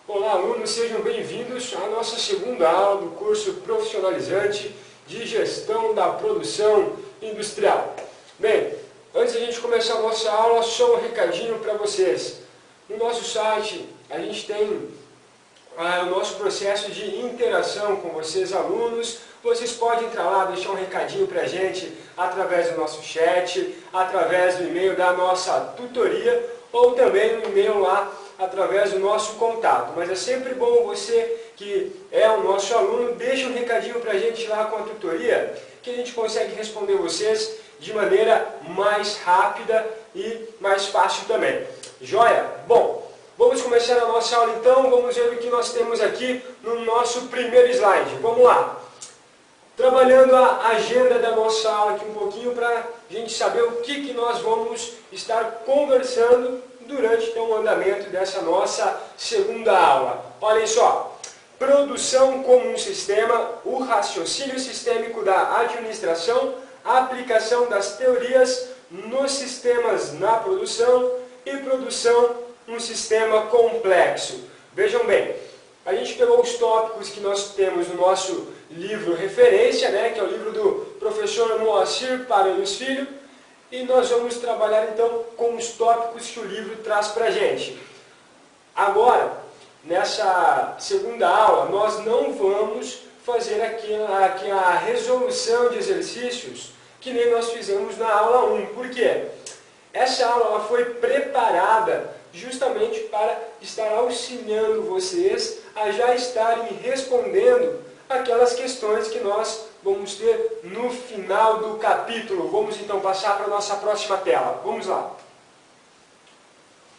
Olá, alunos, sejam bem-vindos à nossa segunda aula do curso profissionalizante de gestão da produção industrial. Bem, antes de a gente começar a nossa aula, só um recadinho para vocês. No nosso site, a gente tem o nosso processo de interação com vocês, alunos. Vocês podem entrar lá, deixar um recadinho para a gente através do nosso chat, através do e-mail da nossa tutoria ou também no e-mail lá através do nosso contato. Mas é sempre bom você que é o nosso aluno, deixa um recadinho para a gente lá com a tutoria, que a gente consegue responder vocês de maneira mais rápida e mais fácil também. Joia? Bom, vamos começar a nossa aula então, vamos ver o que nós temos aqui no nosso primeiro slide. Vamos lá! Trabalhando a agenda da nossa aula aqui um pouquinho para a gente saber o que nós vamos estar conversando durante então, o andamento dessa nossa segunda aula. Olhem só, produção como um sistema, o raciocínio sistêmico da administração, a aplicação das teorias nos sistemas na produção e produção um sistema complexo. Vejam bem, a gente pegou os tópicos que nós temos no nosso livro referência, que é o livro do professor Moacir Paranhos Filho, e nós vamos trabalhar então com os tópicos que o livro traz para a gente. Agora, nessa segunda aula, nós não vamos fazer aqui a resolução de exercícios que nem nós fizemos na aula 1. Por quê? Essa aula ela foi preparada justamente para estar auxiliando vocês a já estarem respondendo aquelas questões que nós vamos ter no final do capítulo. Vamos então passar para a nossa próxima tela. Vamos lá.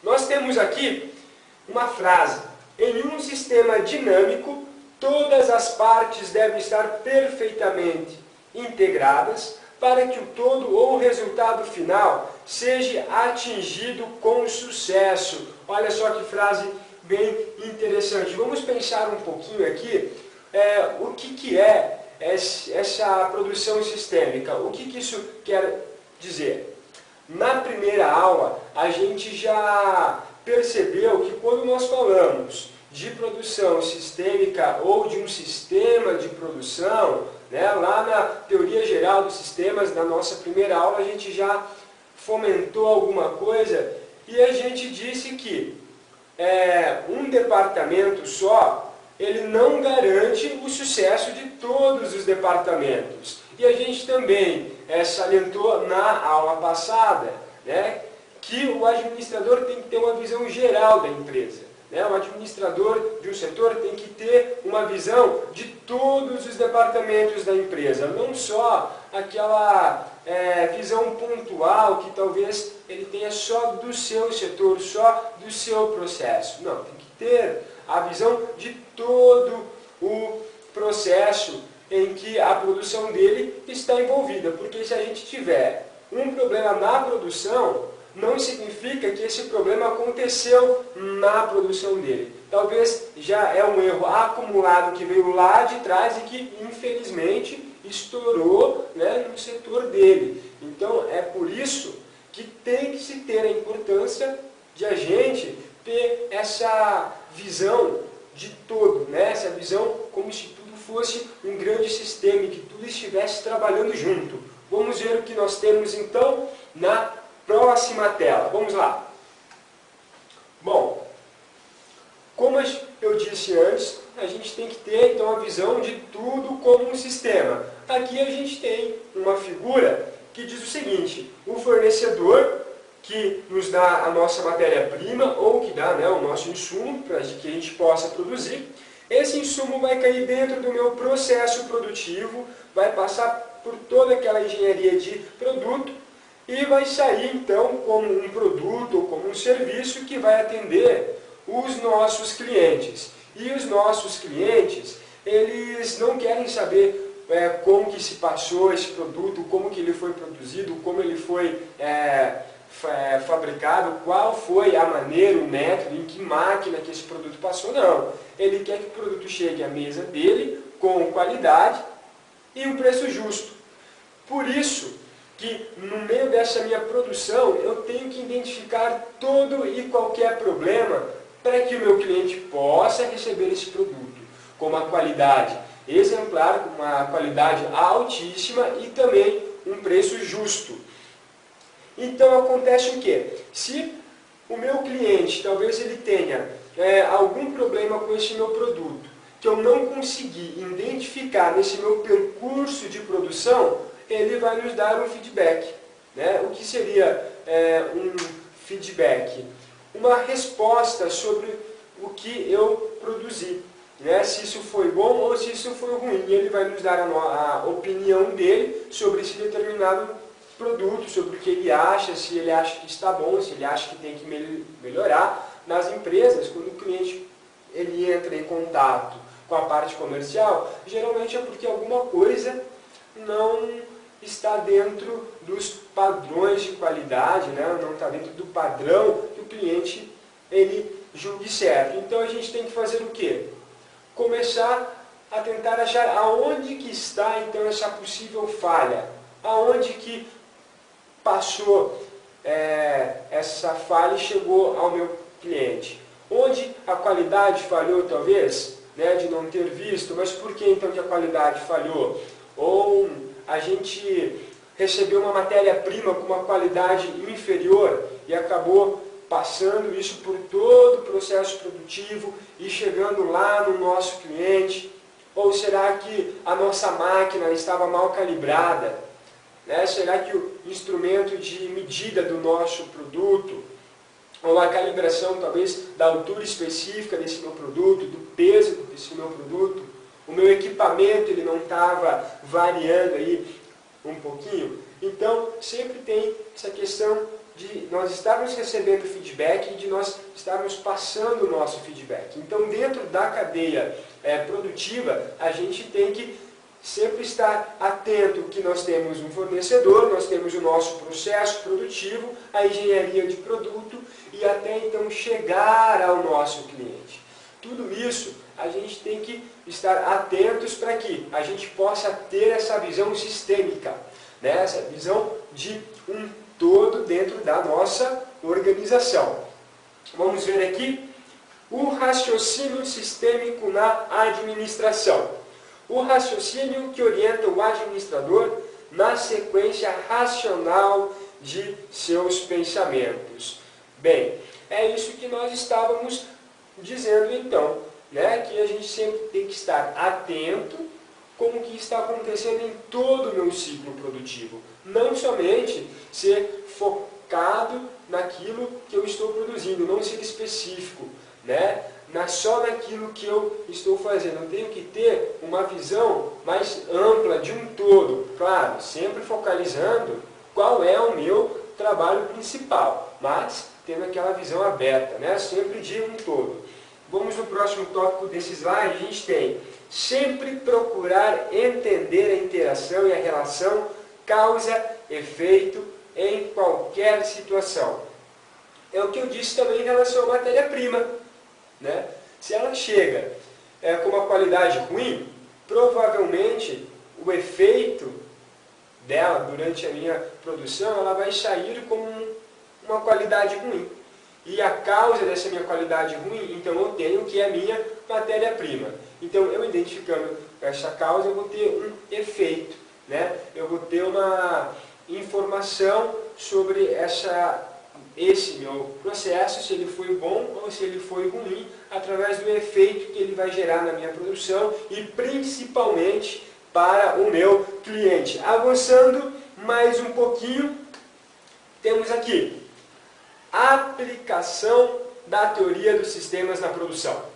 Nós temos aqui uma frase. Em um sistema dinâmico, todas as partes devem estar perfeitamente integradas para que o todo ou o resultado final seja atingido com sucesso. Olha só que frase bem interessante. Vamos pensar um pouquinho aqui o que é essa produção sistêmica. O que isso quer dizer? Na primeira aula, a gente já percebeu que quando nós falamos de produção sistêmica ou de um sistema de produção, lá na teoria geral dos sistemas, na nossa primeira aula, a gente já fomentou alguma coisa e a gente disse que um departamento só, ele não garante o sucesso de todos os departamentos. E a gente também salientou na aula passada, que o administrador tem que ter uma visão geral da empresa. O administrador de um setor tem que ter uma visão de todos os departamentos da empresa, não só aquela visão pontual que talvez ele tenha só do seu setor, só do seu processo. Não, tem que ter a visão de todo o processo em que a produção dele está envolvida. Porque se a gente tiver um problema na produção, não significa que esse problema aconteceu na produção dele. Talvez já é um erro acumulado que veio lá de trás e que, infelizmente, estourou no setor dele. Então, é por isso que tem que se ter a importância de a gente ter essa visão de todo, essa visão como se tudo fosse um grande sistema e que tudo estivesse trabalhando junto. Vamos ver o que nós temos então na próxima tela. Vamos lá. Bom, como eu disse antes, a gente tem que ter então a visão de tudo como um sistema. Aqui a gente tem uma figura que diz o seguinte: o fornecedor que nos dá a nossa matéria-prima ou que dá o nosso insumo para que a gente possa produzir. Esse insumo vai cair dentro do meu processo produtivo, vai passar por toda aquela engenharia de produto e vai sair então como um produto ou como um serviço que vai atender os nossos clientes. E os nossos clientes, eles não querem saber como que se passou esse produto, como que ele foi produzido, como ele foi fabricado, qual foi a maneira, o método, em que máquina que esse produto passou. Não, ele quer que o produto chegue à mesa dele com qualidade e um preço justo. Por isso que no meio dessa minha produção eu tenho que identificar todo e qualquer problema para que o meu cliente possa receber esse produto com uma qualidade exemplar, com uma qualidade altíssima e também um preço justo. Então acontece o quê? Se o meu cliente, talvez ele tenha algum problema com esse meu produto, que eu não consegui identificar nesse meu percurso de produção, ele vai nos dar um feedback. Né? O que seria um feedback? Uma resposta sobre o que eu produzi. Né? Se isso foi bom ou se isso foi ruim. Ele vai nos dar a opinião dele sobre esse determinado produto, sobre o que ele acha, se ele acha que está bom, se ele acha que tem que melhorar. Nas empresas, quando o cliente ele entra em contato com a parte comercial, geralmente é porque alguma coisa não está dentro dos padrões de qualidade, né? Não está dentro do padrão que o cliente ele julgue certo. Então a gente tem que fazer o quê? Começar a tentar achar aonde que está então essa possível falha, aonde que passou essa falha e chegou ao meu cliente. Onde a qualidade falhou talvez, né, de não ter visto, mas por que então que a qualidade falhou? Ou a gente recebeu uma matéria-prima com uma qualidade inferior e acabou passando isso por todo o processo produtivo e chegando lá no nosso cliente? Ou será que a nossa máquina estava mal calibrada? Né? Será que o instrumento de medida do nosso produto, ou a calibração talvez da altura específica desse meu produto, do peso desse meu produto, o meu equipamento ele não estava variando aí um pouquinho? Então, sempre tem essa questão de nós estarmos recebendo feedback e de nós estarmos passando o nosso feedback. Então, dentro da cadeia produtiva, a gente tem que sempre estar atento que nós temos um fornecedor, nós temos o nosso processo produtivo, a engenharia de produto e até então chegar ao nosso cliente. Tudo isso a gente tem que estar atentos para que a gente possa ter essa visão sistêmica, né? Essa visão de um todo dentro da nossa organização. Vamos ver aqui o raciocínio sistêmico na administração. O raciocínio que orienta o administrador na sequência racional de seus pensamentos. Bem, é isso que nós estávamos dizendo então, né? Que a gente sempre tem que estar atento com o que está acontecendo em todo o meu ciclo produtivo. Não somente ser focado naquilo que eu estou produzindo, não ser específico, né? Só naquilo que eu estou fazendo. Eu tenho que ter uma visão mais ampla de um todo. Claro, sempre focalizando qual é o meu trabalho principal, mas tendo aquela visão aberta, né? Sempre de um todo. Vamos no próximo tópico desse slide. A gente tem sempre procurar entender a interação e a relação causa-efeito em qualquer situação. É o que eu disse também em relação à matéria-prima. Né? Se ela chega com uma qualidade ruim, provavelmente o efeito dela durante a minha produção ela vai sair com uma qualidade ruim. E a causa dessa minha qualidade ruim, então eu tenho que é a minha matéria-prima. Então eu identificando essa causa, eu vou ter um efeito, né? Eu vou ter uma informação sobre esse meu processo, se ele foi bom ou se ele foi ruim, através do efeito que ele vai gerar na minha produção e principalmente para o meu cliente. Avançando mais um pouquinho, temos aqui a aplicação da teoria dos sistemas na produção.